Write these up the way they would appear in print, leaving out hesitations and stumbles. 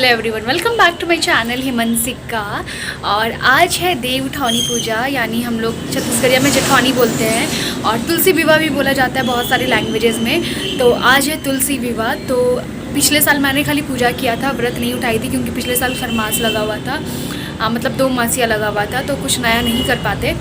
Hello everyone, welcome back to my channel Himansika. और आज है देव उठौनी पूजा, यानी हम लोग छत्तीसगढ़िया में जेठौनी बोलते हैं और तुलसी विवाह भी बोला जाता है बहुत सारे लैंग्वेजेस में। तो आज है तुलसी विवाह। तो पिछले साल मैंने खाली पूजा किया था, व्रत नहीं उठाई थी क्योंकि पिछले साल खरमास लगा हुआ था, मतलब 2 मासिया लगा हुआ था, तो कुछ नया नहीं कर पाते।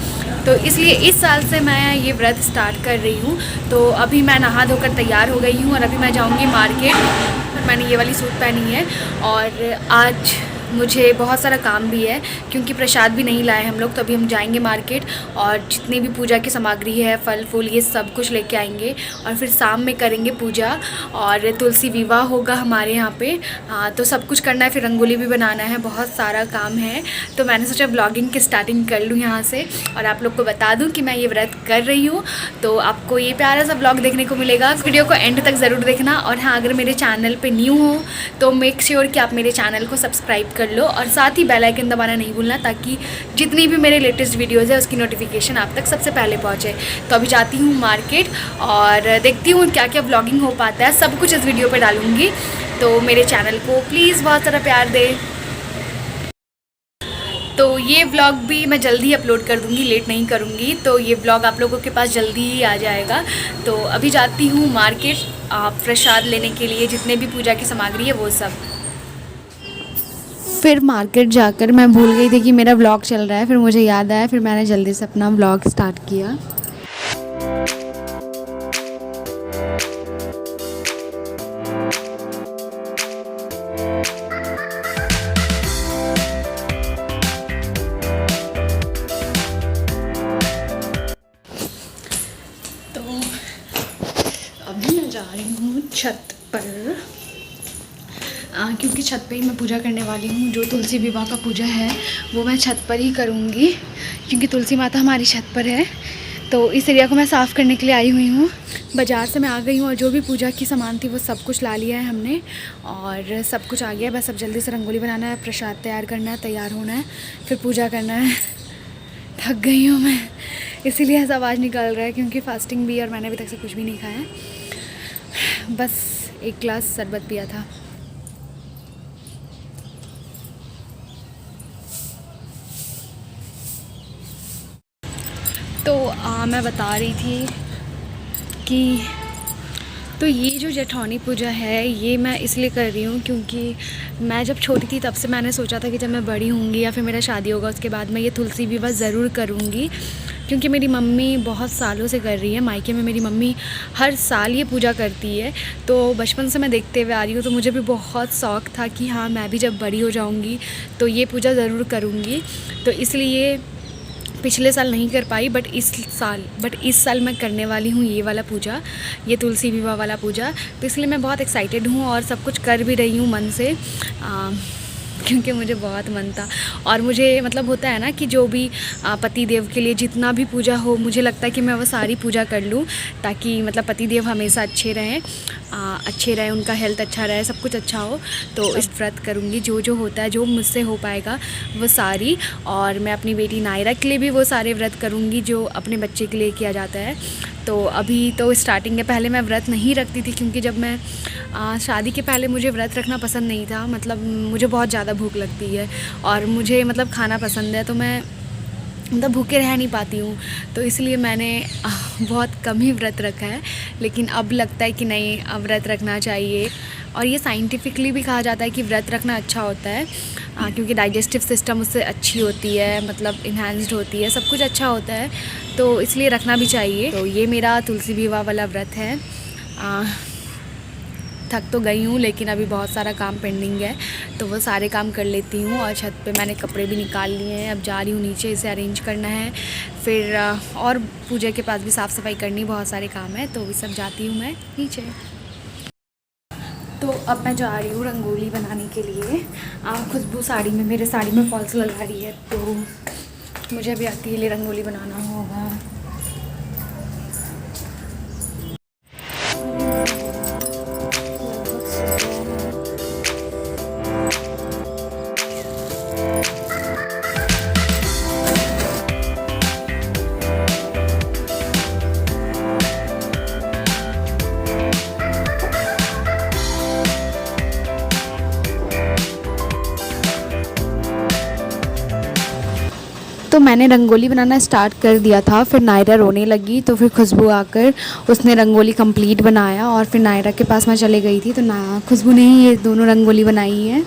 तो इसलिए इस साल से मैं ये व्रत स्टार्ट कर रही हूँ। तो अभी मैं नहा धोकर तैयार हो गई हूँ और अभी मैं जाऊँगी मार्केट। मैंने ये वाली सूट पहनी है और आज मुझे बहुत सारा काम भी है क्योंकि प्रसाद भी नहीं लाए हम लोग। तो अभी हम जाएंगे मार्केट और जितनी भी पूजा की सामग्री है, फल फूल, ये सब कुछ लेके आएंगे और फिर शाम में करेंगे पूजा और तुलसी विवाह होगा हमारे यहाँ पे। हाँ, तो सब कुछ करना है, फिर रंगोली भी बनाना है, बहुत सारा काम है। तो मैंने सोचा ब्लॉगिंग की स्टार्टिंग कर लूँ यहाँ से और आप लोग को बता दूँ कि मैं ये व्रत कर रही हूँ। तो आपको ये प्यारा सा ब्लॉग देखने को मिलेगा। इस वीडियो को एंड तक ज़रूर देखना। और हाँ, अगर मेरे चैनल पर न्यू हो तो मेक श्योर कि आप मेरे चैनल को सब्सक्राइब कर लो और साथ ही बेल आइकन दबाना नहीं भूलना, ताकि जितनी भी मेरे लेटेस्ट वीडियोज़ है उसकी नोटिफिकेशन आप तक सबसे पहले पहुंचे। तो अभी जाती हूँ मार्केट और देखती हूँ क्या क्या व्लॉगिंग हो पाता है। सब कुछ इस वीडियो पे डालूँगी, तो मेरे चैनल को प्लीज़ बहुत सारा प्यार दे। तो ये व्लॉग भी मैं जल्दी अपलोड कर दूँगी, लेट नहीं करूँगी। तो ये व्लॉग आप लोगों के पास जल्दी ही आ जाएगा। तो अभी जाती हूँ मार्केट प्रसाद लेने के लिए, जितने भी पूजा की सामग्री है वो सब। फिर मार्केट जाकर मैं भूल गई थी कि मेरा व्लॉग चल रहा है, फिर मुझे याद आया, फिर मैंने जल्दी से अपना व्लॉग स्टार्ट किया। तो अभी मैं जा रही हूँ छत पर, क्योंकि छत पे ही मैं पूजा करने वाली हूँ। जो तुलसी विवाह का पूजा है वो मैं छत पर ही करूँगी क्योंकि तुलसी माता हमारी छत पर है। तो इस एरिया को मैं साफ़ करने के लिए आई हुई हूँ। बाज़ार से मैं आ गई हूँ और जो भी पूजा की सामान थी वो सब कुछ ला लिया है हमने और सब कुछ आ गया। बस अब जल्दी से रंगोली बनाना है, प्रसाद तैयार करना है, तैयार होना है, फिर पूजा करना है। थक गई हूँ मैं, इसीलिए ऐसा आवाज़ निकल रहा है क्योंकि फास्टिंग भी और मैंने अभी तक से कुछ भी नहीं खाया। बस एक गिलास शरबत पिया था। तो मैं बता रही थी कि तो ये जो जेठौनी पूजा है ये मैं इसलिए कर रही हूँ क्योंकि मैं जब छोटी थी तब से मैंने सोचा था कि जब मैं बड़ी होंगी या फिर मेरा शादी होगा उसके बाद मैं ये तुलसी विवाह ज़रूर करूँगी। क्योंकि मेरी मम्मी बहुत सालों से कर रही है, मायके में मेरी मम्मी हर साल ये पूजा करती है। तो बचपन से मैं देखते हुए आ रही हूँ, तो मुझे भी बहुत शौक़ था कि हाँ, मैं भी जब बड़ी हो जाऊँगी तो ये पूजा ज़रूर करूँगी। तो इसलिए पिछले साल नहीं कर पाई, बट इस साल मैं करने वाली हूँ ये वाला पूजा, ये तुलसी विवाह वाला पूजा। तो इसलिए मैं बहुत एक्साइटेड हूँ और सब कुछ कर भी रही हूँ मन से, क्योंकि मुझे बहुत मन था। और मुझे मतलब होता है ना कि जो भी पति देव के लिए जितना भी पूजा हो, मुझे लगता है कि मैं वो सारी पूजा कर लूँ ताकि मतलब पति देव हमेशा अच्छे रहें, उनका हेल्थ अच्छा रहे, सब कुछ अच्छा हो। तो इस व्रत करूँगी, जो होता है, जो मुझसे हो पाएगा वो सारी। और मैं अपनी बेटी नायरा के लिए भी वो सारे व्रत करूँगी जो अपने बच्चे के लिए किया जाता है। तो अभी तो स्टार्टिंग है, पहले मैं व्रत नहीं रखती थी क्योंकि जब मैं शादी के पहले मुझे व्रत रखना पसंद नहीं था। मतलब मुझे बहुत ज़्यादा भूख लगती है और मुझे मतलब खाना पसंद है, तो मैं मतलब भूखे रह नहीं पाती हूँ। तो इसलिए मैंने बहुत कम ही व्रत रखा है, लेकिन अब लगता है कि नहीं, अब व्रत रखना चाहिए। और ये साइंटिफिकली भी कहा जाता है कि व्रत रखना अच्छा होता है, क्योंकि डाइजेस्टिव सिस्टम उससे अच्छी होती है, मतलब इन्हांस्ड होती है, सब कुछ अच्छा होता है, तो इसलिए रखना भी चाहिए। तो ये मेरा तुलसी विवाह वाला व्रत है। थक तो गई हूँ लेकिन अभी बहुत सारा काम पेंडिंग है, तो वो सारे काम कर लेती हूँ। और छत पे मैंने कपड़े भी निकाल लिए हैं, अब जा रही हूँ नीचे, इसे अरेंज करना है। फिर और पूजा के पास भी साफ़ सफाई करनी, बहुत सारे काम है, तो वो सब जाती हूँ मैं नीचे। तो अब मैं जा रही हूँ रंगोली बनाने के लिए। खुशबू साड़ी में, मेरे साड़ी में फॉल्स लगा रही है, तो मुझे अभी अकेले रंगोली बनाना होगा। तो मैंने रंगोली बनाना स्टार्ट कर दिया था, फिर नायरा रोने लगी तो फिर खुशबू आकर उसने रंगोली कंप्लीट बनाया और फिर नायरा के पास मैं चले गई थी, तो ना खुशबू ने ही ये दोनों रंगोली बनाई है।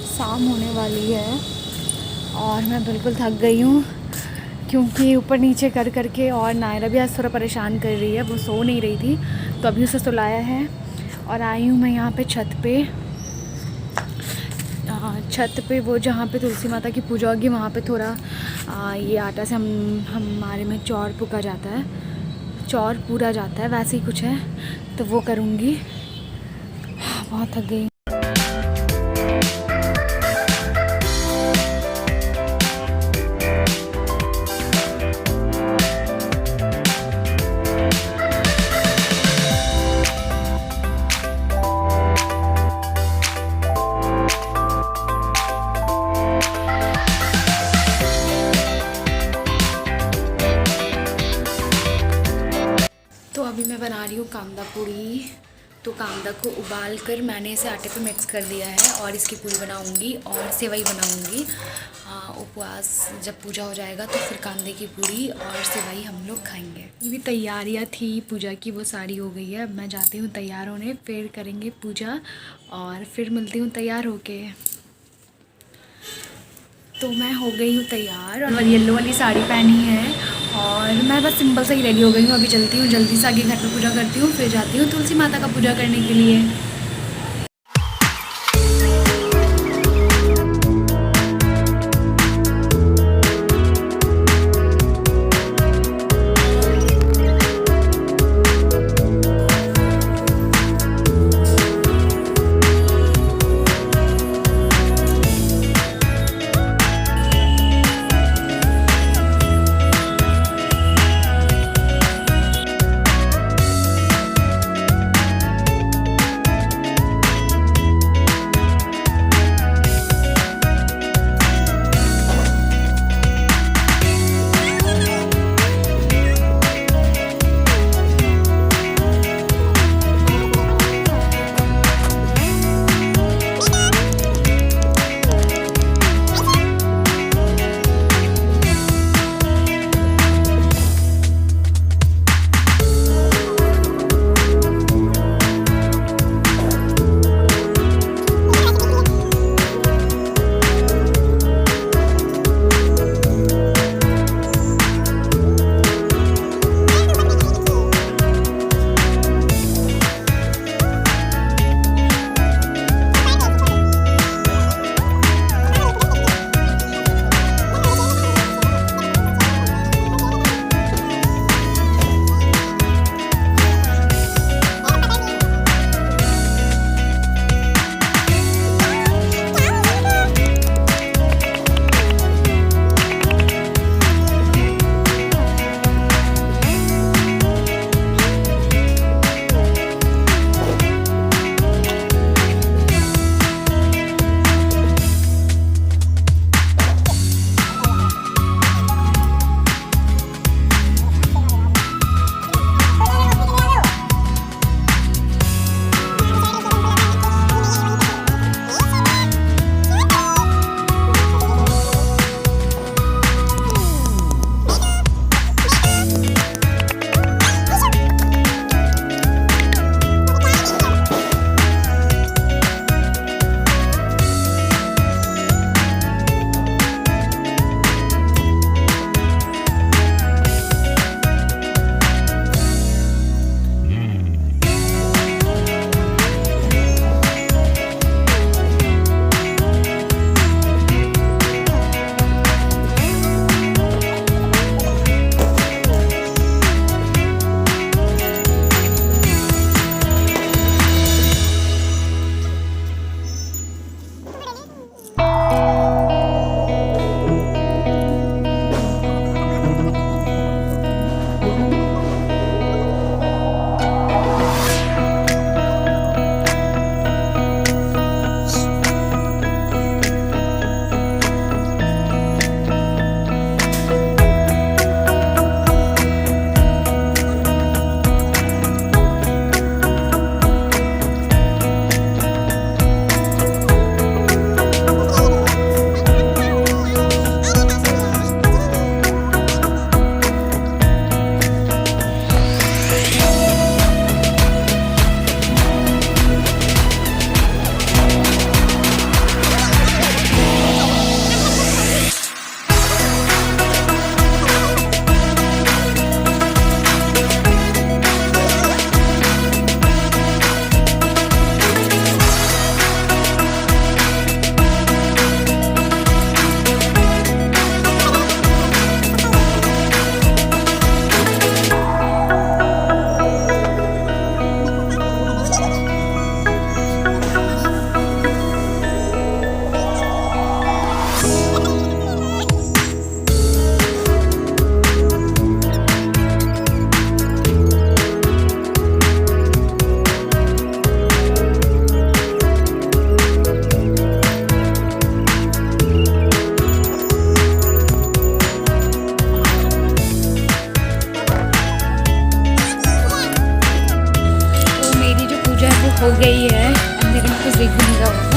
शाम होने वाली है और मैं बिल्कुल थक गई हूँ क्योंकि ऊपर नीचे कर करके, और नायरा भी आज थोड़ा परेशान कर रही है, वो सो नहीं रही थी तो अभी उसे सुलाया है। और आई हूँ मैं यहाँ पे छत पे वो जहाँ पे तुलसी माता की पूजा होगी वहाँ पे थोड़ा ये आटा से हमारे में चौर पुका जाता है, चौर पूरा जाता है, वैसे ही कुछ है, तो वो करूँगी। बहुत थक गई। तो अभी मैं बना रही हूँ कांदा पूड़ी। तो कांदा को उबाल कर मैंने इसे आटे पे मिक्स कर दिया है और इसकी पूड़ी बनाऊँगी और सेवई बनाऊँगी। उपवास जब पूजा हो जाएगा तो फिर कांदे की पूड़ी और सेवई हम लोग खाएंगे। ये भी तैयारियाँ थी पूजा की, वो सारी हो गई है। अब मैं जाती हूँ तैयार होने, फिर करेंगे पूजा और फिर मिलती हूँ तैयार होके। तो मैं हो गई हूँ तैयार और येलो वाली साड़ी पहनी है और मैं बस सिंपल से ही रेडी हो गई हूँ। अभी चलती हूँ जल्दी से आगे घर पे पूजा करती हूँ, फिर जाती हूँ तुलसी माता का पूजा करने के लिए। हो गई है, अंधेरे में कुछ दिख भी नहीं रहा होगा।